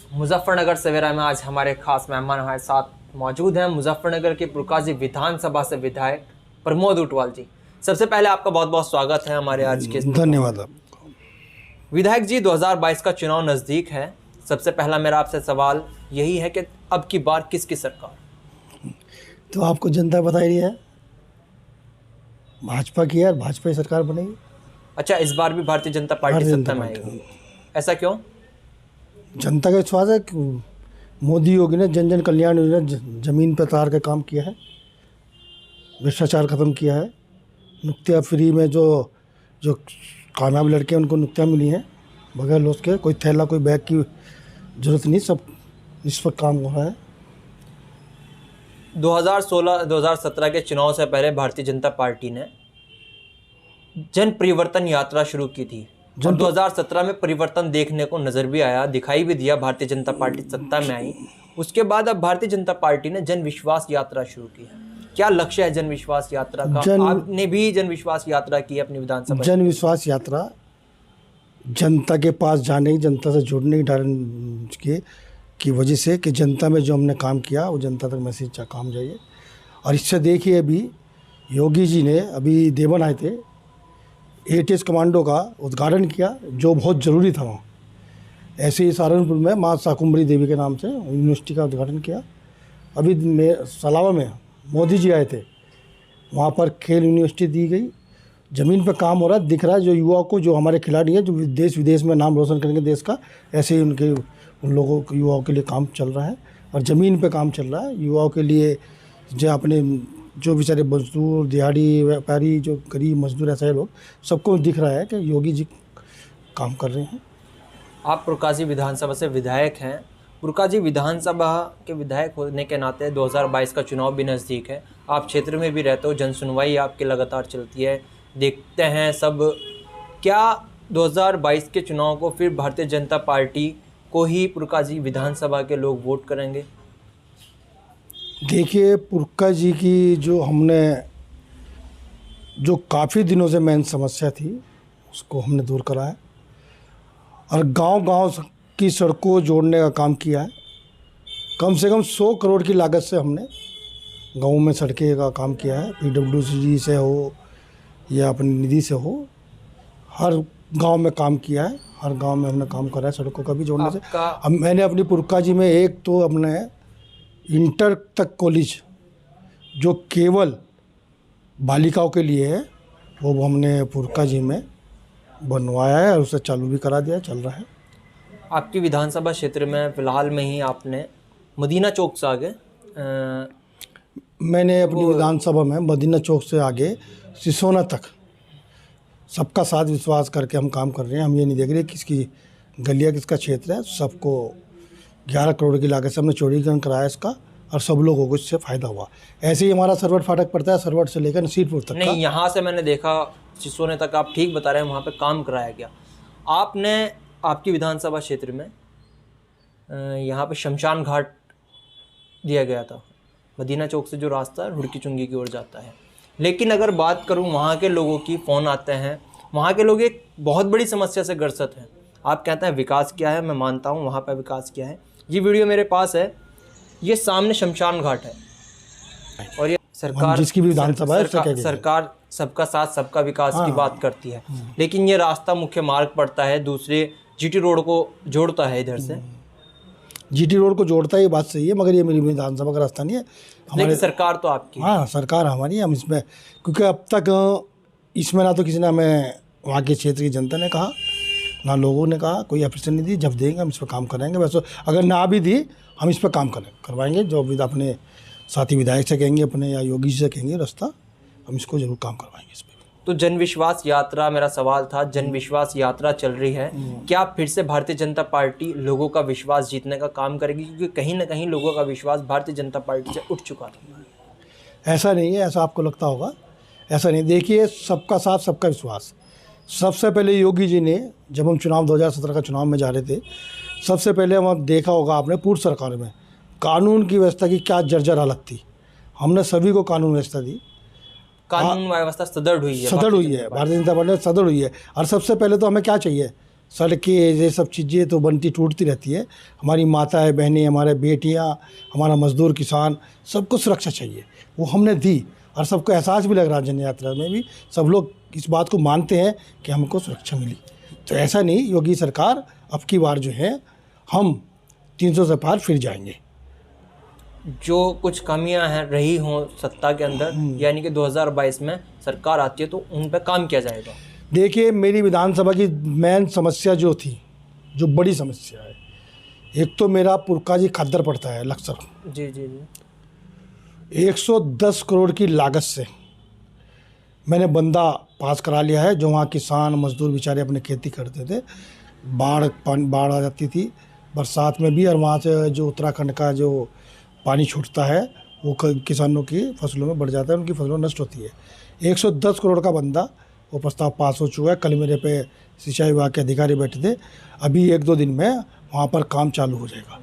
मुजफ्फरनगर सवेरा में आज हमारे खास मेहमान हमारे साथ मौजूद हैं मुजफ्फरनगर के प्रकाशी विधानसभा से विधायक प्रमोद ऊंटवाल जी। सबसे पहले आपका बहुत बहुत स्वागत है हमारे आज के। धन्यवाद आपको। विधायक जी, 2022 का चुनाव नज़दीक है। सबसे पहला मेरा आपसे सवाल यही है कि अब की बार किसकी सरकार? तो आपको जनता बता रही है भाजपा की है और भाजपा की सरकार बनेगी। अच्छा, इस बार भी भारतीय जनता पार्टी सत्ता में आएगी, ऐसा क्यों? जनता का विश्वास है कि मोदी योगी ने जन जन कल्याण योजना जमीन पर तार का काम किया है, भ्रष्टाचार खत्म किया है, नुक्तियाँ फ्री में जो जो कामयाब लड़के उनको नुक्तियाँ मिली हैं बगैर लॉस के, कोई थैला कोई बैग की जरूरत नहीं, सब इस पर काम हो रहा है। 2016-2017 के चुनाव से पहले भारतीय जनता पार्टी ने जन परिवर्तन यात्रा शुरू की थी और 2017 में परिवर्तन देखने को नजर भी आया, दिखाई भी दिया। भारतीय जनता पार्टी सत्ता में आई। उसके बाद अब भारतीय जनता पार्टी ने जन विश्वास यात्रा शुरू की है। क्या लक्ष्य है जन विश्वास यात्रा का? आपने भी जन विश्वास यात्रा की अपनी विधानसभा। जन विश्वास यात्रा जनता के पास जाने, जनता से जुड़ने की वजह से कि जनता में जो हमने काम किया वो जनता तक मैसेज काम जाइए। और इससे देखिए, अभी योगी जी ने अभी देवन आए थे, ATS कमांडो का उद्घाटन किया जो बहुत ज़रूरी था वहाँ। ऐसे ही सहारनपुर में माँ शाकुंभरी देवी के नाम से यूनिवर्सिटी का उद्घाटन किया। अभी सलावा में मोदी जी आए थे, वहाँ पर खेल यूनिवर्सिटी दी गई। ज़मीन पर काम हो रहा है, दिख रहा है। जो युवाओं को, जो हमारे खिलाड़ी हैं जो देश विदेश में नाम रोशन करेंगे देश का, ऐसे ही उन लोगों को, युवाओं के लिए काम चल रहा है और ज़मीन पे काम चल रहा है। युवाओं के लिए जो अपने जो बेचारे मजदूर, दिहाड़ी व्यापारी, जो गरीब मजदूर, ऐसे लोग, सबको दिख रहा है कि योगी जी काम कर रहे हैं। आप प्रकाशी विधानसभा से विधायक हैं। प्रकाशी विधानसभा के विधायक होने के नाते 2022 का चुनाव भी नज़दीक है। आप क्षेत्र में भी रहते हो, जन सुनवाई आपकी लगातार चलती है, देखते हैं सब। क्या 2022 के चुनाव को फिर भारतीय जनता पार्टी को ही प्रकाशी विधानसभा के लोग वोट करेंगे? देखिए, पुरका जी की जो काफ़ी दिनों से मेन समस्या थी उसको हमने दूर करा है और गांव-गांव की सड़कों जोड़ने का काम किया है। कम से कम 100 करोड़ की लागत से हमने गाँव में सड़कें का काम किया है। PWC से हो या अपनी निधि से हो, हर गांव में काम किया है। हर गांव में हमने काम करा है सड़कों का भी जोड़ने से। अब मैंने अपनी पुरका जी में एक तो अपने इंटर तक कॉलेज जो केवल बालिकाओं के लिए है वो हमने पुरका जी में बनवाया है और उसे चालू भी करा दिया, चल रहा है। आपकी विधानसभा क्षेत्र में फ़िलहाल में ही आपने मदीना चौक से आगे मैंने अपनी विधानसभा में मदीना चौक से आगे सिसोना तक सबका साथ विश्वास करके हम काम कर रहे हैं। हम ये नहीं देख रहे किसकी गलियाँ, किसका क्षेत्र है। सबको 11 करोड़ की लागत से हमने चौड़ीकरण कराया इसका और सब लोगों को इससे फ़ायदा हुआ। ऐसे ही हमारा सरवट फाटक पड़ता है, सरवट से लेकर नसीरपुर तक। नहीं, यहाँ से मैंने देखा सिसोने तक, आप ठीक बता रहे हैं, वहाँ पे काम कराया गया। आपने आपकी विधानसभा क्षेत्र में यहाँ पे शमशान घाट दिया गया था, मदीना चौक से जो रास्ता है रुड़की चुंगी की ओर जाता है। लेकिन अगर बात करूँ वहाँ के लोगों की, फ़ोन आते हैं, वहाँ के लोग एक बहुत बड़ी समस्या से ग्रसित हैं। आप कहते हैं विकास किया है, मैं मानता हूँ वहाँ पर विकास किया है। ये वीडियो मेरे पास है, ये सामने शमशान घाट है और ये सरकार, जिसकी भी विधानसभा है, सरकार सबका साथ सबका विकास की बात करती है। लेकिन ये रास्ता मुख्य मार्ग पड़ता है, दूसरे GT रोड को जोड़ता है, इधर से GT रोड को जोड़ता है, ये बात सही है, मगर ये मेरी विधानसभा का रास्ता नहीं है। हमारी सरकार तो आपकी। हाँ, सरकार हमारी है। हम इसमें, क्योंकि अब तक इसमें ना तो किसी ने हमें, वहाँ के क्षेत्र की जनता ने कहा, ना लोगों ने कहा, कोई अफसर नहीं दी। जब देंगे हम इस पर काम करेंगे। वैसे अगर ना भी दी, हम इस पर काम करवाएंगे। जो भी अपने साथी विधायक से कहेंगे अपने, या योगी जी से कहेंगे रास्ता, हम इसको जरूर काम करवाएंगे इस पर। तो जन विश्वास यात्रा, मेरा सवाल था, जन विश्वास यात्रा चल रही है, क्या फिर से भारतीय जनता पार्टी लोगों का विश्वास जीतने का काम करेगी? क्योंकि कहीं ना कहीं लोगों का विश्वास भारतीय जनता पार्टी से उठ चुका था। ऐसा नहीं है, ऐसा आपको लगता होगा, ऐसा नहीं। देखिए, सबका साथ सबका विश्वास। सबसे पहले योगी जी ने, जब हम चुनाव 2017 का चुनाव में जा रहे थे, सबसे पहले हम देखा होगा आपने पूर्व सरकार में कानून की व्यवस्था की क्या जर्जर हालत थी। हमने सभी को कानून व्यवस्था दी, कानून व्यवस्था सदृढ़ हुई है, भारतीय जनता पार्टी सदृढ़ हुई है। और सबसे पहले तो हमें क्या चाहिए सड़कें, ये सब चीज़ें तो बनती टूटती रहती है। हमारी माताएं बहनें, हमारे बेटियां, हमारा मजदूर किसान, सबको सुरक्षा चाहिए, वो हमने दी। और सबको एहसास भी लग रहा है, जन यात्रा में भी सब लोग इस बात को मानते हैं कि हमको सुरक्षा मिली। तो ऐसा नहीं, योगी सरकार अब की बार जो है हम 300 से पार फिर जाएंगे। जो कुछ कमियां हैं रही हों सत्ता के अंदर, यानी कि 2022 में सरकार आती है तो उन पर काम किया जाएगा। देखिए, मेरी विधानसभा की मेन समस्या जो थी, जो बड़ी समस्या है, एक तो मेरा पुरकाजी खद्दर पड़ता है लक्सर। जी जी जी। 110 करोड़ की लागत से मैंने बंदा पास करा लिया है, जो वहाँ किसान मजदूर बेचारे अपने खेती करते थे। बाढ़ आ जाती थी बरसात में भी, और वहाँ से जो उत्तराखंड का जो पानी छूटता है वो किसानों की फसलों में बढ़ जाता है, उनकी फसलों नष्ट होती है। 110 करोड़ का बंदा, वो प्रस्ताव पास हो चुका है। कल मेरे पे सिंचाई विभाग के अधिकारी बैठे थे, अभी 1-2 दिन में वहाँ पर काम चालू हो जाएगा।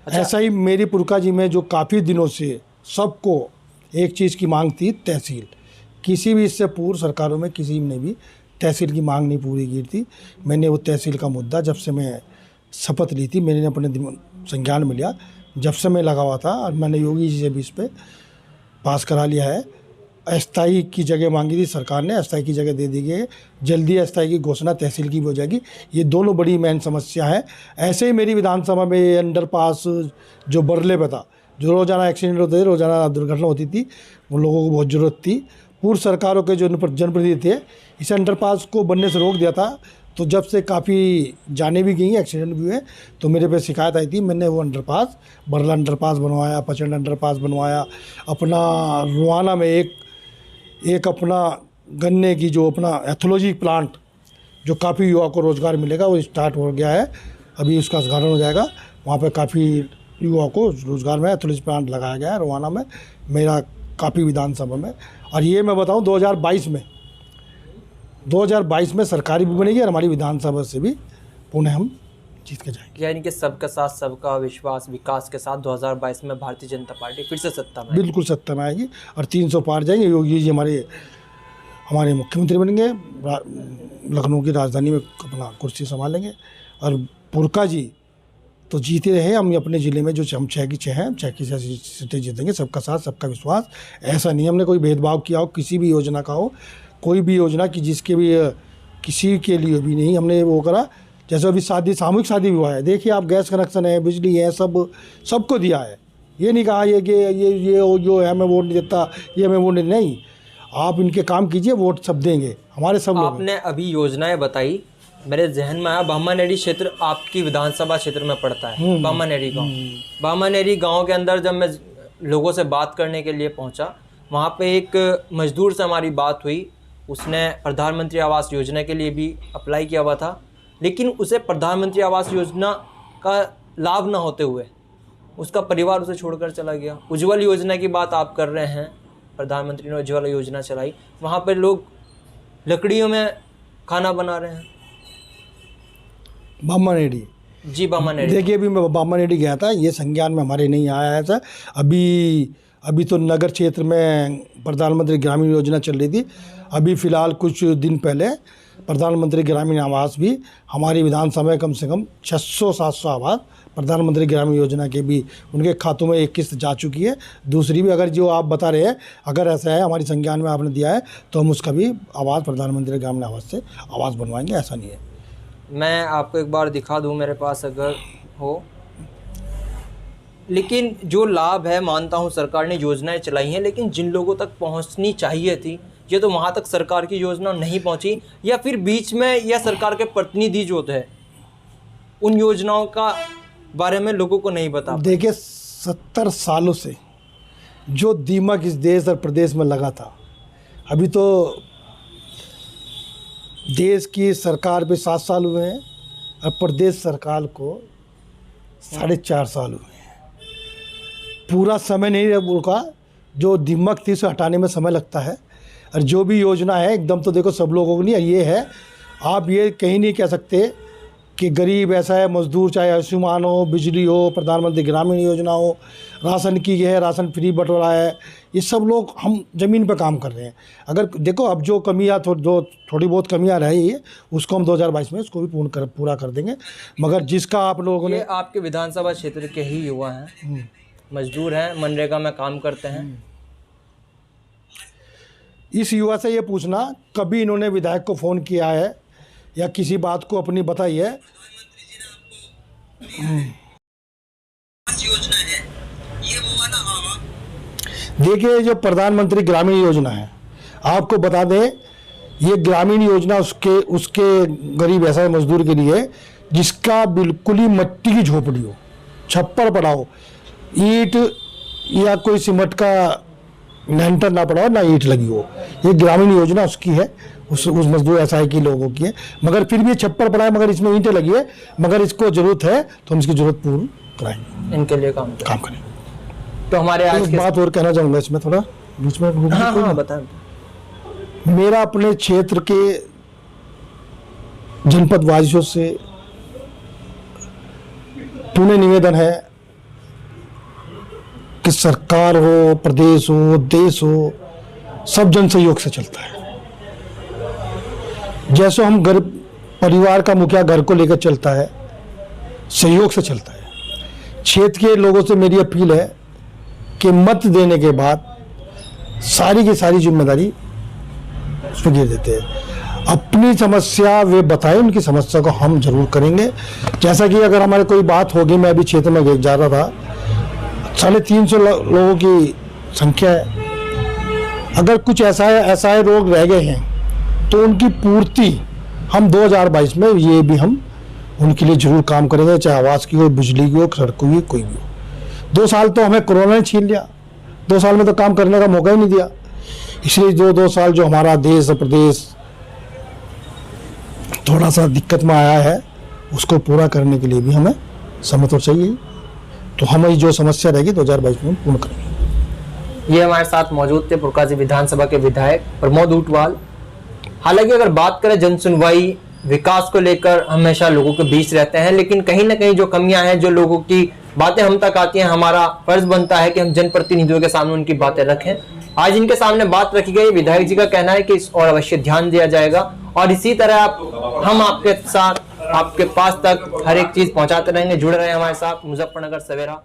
अच्छा। ऐसा ही मेरी पुरकाजी में जो काफ़ी दिनों से सबको एक चीज़ की मांग थी, तहसील। किसी भी इससे पूर्व सरकारों में किसी ने भी तहसील की मांग नहीं पूरी की थी। मैंने वो तहसील का मुद्दा जब से मैं शपथ ली थी, मैंने अपने संज्ञान में लिया, जब से मैं लगा हुआ था, और मैंने योगी जी से भी इस पर पास करा लिया है। अस्थाई की जगह मांगी थी सरकार ने, अस्थाई की जगह दे दी गई है। जल्दी अस्थाई की घोषणा तहसील की भी हो जाएगी। ये दोनों बड़ी मेन समस्या है। ऐसे ही मेरी विधानसभा में अंडरपास जो बरले पे था, जो रोज़ाना एक्सीडेंट होते थे, रोज़ाना दुर्घटना होती थी, उन लोगों को बहुत ज़रूरत थी। पूर्व सरकारों के जो जनप्रतिनिधि थे, इस अंडरपास को बनने से रोक दिया था। तो जब से काफ़ी जाने भी गई, एक्सीडेंट भी हुए, तो मेरे पे शिकायत आई थी। मैंने वो अंडरपास, बरला अंडरपास बनवाया, पचंड अंडरपास बनवाया। अपना रुआना में एक अपना गन्ने की जो अपना एथोलॉजी प्लांट, जो काफ़ी युवा को रोज़गार मिलेगा, वो स्टार्ट हो गया है, अभी उसका उद्घाटन हो जाएगा। वहाँ पे काफ़ी युवा को रोज़गार में एथोलॉजी प्लांट लगाया गया है रुआना में, मेरा काफ़ी विधानसभा में। और ये मैं बताऊँ, 2022 में सरकारी भी बनेगी, और हमारी विधानसभा से भी पुणे हम जीत के जाएंगे। यानी कि सबका साथ सबका विश्वास विकास के साथ 2022 में भारतीय जनता पार्टी फिर से सत्ता में बिल्कुल सत्ता में आएगी, और 300 पार जाएंगे। योगी जी हमारे मुख्यमंत्री बनेंगे, लखनऊ की राजधानी में अपना कुर्सी संभालेंगे। और पुरका जी तो जीते रहे, हम अपने ज़िले में जो हम 6 की 6 हैं, 6 की 6 सीटें जीतेंगे। सबका साथ सबका विश्वास। ऐसा नहीं हमने कोई भेदभाव किया हो, किसी भी योजना का हो, कोई भी योजना की जिसके भी किसी के लिए भी नहीं हमने वो करा। जैसे अभी सामूहिक शादी भी हुआ है, देखिए आप, गैस कनेक्शन है, बिजली है, सबको दिया है। ये नहीं कहा ये कि ये जो है मैं वोट नहीं देता, ये मैं वोट नहीं। आप इनके काम कीजिए, वोट सब देंगे, हमारे सब लोग। आपने अभी योजनाएं बताई, मेरे जहन में आया बामानेरी क्षेत्र आपकी विधानसभा क्षेत्र में पड़ता है। बामानेरी गाँव, बामानेरी गाँव के अंदर जब मैं लोगों से बात करने के लिए पहुँचा, वहाँ पे एक मजदूर से हमारी बात हुई। उसने प्रधानमंत्री आवास योजना के लिए भी अप्लाई किया हुआ था, लेकिन उसे प्रधानमंत्री आवास योजना का लाभ ना होते हुए उसका परिवार उसे छोड़कर चला गया। उज्ज्वल योजना की बात आप कर रहे हैं, प्रधानमंत्री ने उज्ज्वल योजना चलाई, वहाँ पर लोग लकड़ियों में खाना बना रहे हैं। बामानेरी जी, बामानेरी। देखिए, अभी मैं बामानेरी गया था, ये संज्ञान में हमारे नहीं आया है सर। अभी तो नगर क्षेत्र में प्रधानमंत्री ग्रामीण योजना चल रही थी। अभी फ़िलहाल कुछ दिन पहले प्रधानमंत्री ग्रामीण आवास भी हमारी विधानसभा में कम से कम 600-700 आवास प्रधानमंत्री ग्रामीण योजना के भी उनके खातों में एक किस्त जा चुकी है। दूसरी भी, अगर जो आप बता रहे हैं, अगर ऐसा है हमारी संज्ञान में आपने दिया है, तो हम उसका भी आवास प्रधानमंत्री ग्रामीण आवास से आवास बनवाएंगे, ऐसा नहीं है। मैं आपको एक बार दिखा दूं मेरे पास अगर हो। लेकिन जो लाभ है, मानता हूं सरकार ने योजनाएं चलाई हैं, लेकिन जिन लोगों तक पहुंचनी चाहिए थी, ये तो वहां तक सरकार की योजना नहीं पहुंची, या फिर बीच में या सरकार के प्रतिनिधि जो थे उन योजनाओं का बारे में लोगों को नहीं पता। देखिए, 70 सालों से जो दीमक इस देश और प्रदेश में लगा था, अभी तो देश की सरकार पे 7 साल हुए हैं, और प्रदेश सरकार को 4.5 साल हुए हैं। पूरा समय नहीं रुका, जो दीमक थी उसे हटाने में समय लगता है। और जो भी योजना है एकदम तो देखो सब लोगों को नहीं, ये है, आप ये कहीं नहीं कह सकते कि गरीब ऐसा है, मजदूर चाहे आयुष्मान हो, बिजली हो, प्रधानमंत्री ग्रामीण योजना हो, राशन की है, राशन फ्री बंटवारा है, ये सब लोग हम ज़मीन पे काम कर रहे हैं। अगर देखो अब जो कमियाँ थोड़ी बहुत कमियाँ रही है उसको हम 2022 में उसको भी पूरा कर देंगे। मगर जिसका आप लोगों ने, ये आपके विधानसभा क्षेत्र के ही युवा हैं, मजदूर हैं, मनरेगा में काम करते हैं। इस युवा से ये पूछना कभी इन्होंने विधायक को फ़ोन किया है या किसी बात को अपनी बताई है? देखिए, जो प्रधानमंत्री ग्रामीण योजना है, आपको बता दें, ये ग्रामीण योजना उसके गरीब ऐसा मजदूर के लिए जिसका बिल्कुल ही मिट्टी की झोपड़ी हो, छप्पर पड़ा हो, ईंट या कोई सीमेंट का लेंटर ना पड़ा हो, ना ईंट लगी हो, ये ग्रामीण योजना उसकी है, उस मजदूर एसआई की लोगों की है। मगर फिर भी छप्पर पड़ा है, मगर इसमें ईंटें लगी है, मगर इसको जरूरत है तो हम इसकी जरूरत पूर्ण कराएंगे, इनके लिए काम करेंगे। तो हमारे आज एक बात और कहना चाहूँगा इसमें, थोड़ा बीच में हाँ बताएं। मेरा अपने क्षेत्र के जनपद वासियों से पुनः निवेदन है कि सरकार हो, प्रदेश हो, देश हो, सब जन सहयोग से चलता है। जैसे हम घर परिवार का मुखिया घर को लेकर चलता है, सहयोग से चलता है। क्षेत्र के लोगों से मेरी अपील है कि मत देने के बाद सारी की सारी जिम्मेदारी उस पर गिर देते हैं। अपनी समस्या वे बताएं, उनकी समस्या को हम जरूर करेंगे। जैसा कि अगर हमारे कोई बात होगी, मैं अभी क्षेत्र में जा रहा था, 350 लोगों की संख्या है। अगर कुछ ऐसा रोग रह गए हैं तो उनकी पूर्ति हम 2022 में ये भी हम उनके लिए जरूर काम करेंगे, चाहे आवास की हो, बिजली की हो, सड़कों की, कोई भी हो। 2 साल तो हमें कोरोना ने छीन लिया, 2 साल में तो काम करने का मौका ही नहीं दिया। इसलिए 2 साल जो हमारा देश प्रदेश थोड़ा सा दिक्कत में आया है, उसको पूरा करने के लिए भी हमें समय तो चाहिए। तो हमारी जो समस्या रहेगी 2022 में पूर्ण करेंगे। ये हमारे साथ मौजूद थे पुरकाजी विधानसभा के विधायक प्रमोद ऊंटवाल। हालांकि अगर बात करें जन सुनवाई विकास को लेकर हमेशा लोगों के बीच रहते हैं, लेकिन कहीं ना कहीं जो कमियां हैं, जो लोगों की बातें हम तक आती हैं, हमारा फर्ज बनता है कि हम जनप्रतिनिधियों के सामने उनकी बातें रखें। आज इनके सामने बात रखी गई। विधायक जी का कहना है कि इस और अवश्य ध्यान दिया जाएगा और इसी तरह हम आपके साथ, आपके पास तक हर एक चीज पहुंचाते रहेंगे। जुड़े रहे हमारे साथ। मुजफ्फरनगर सवेरा।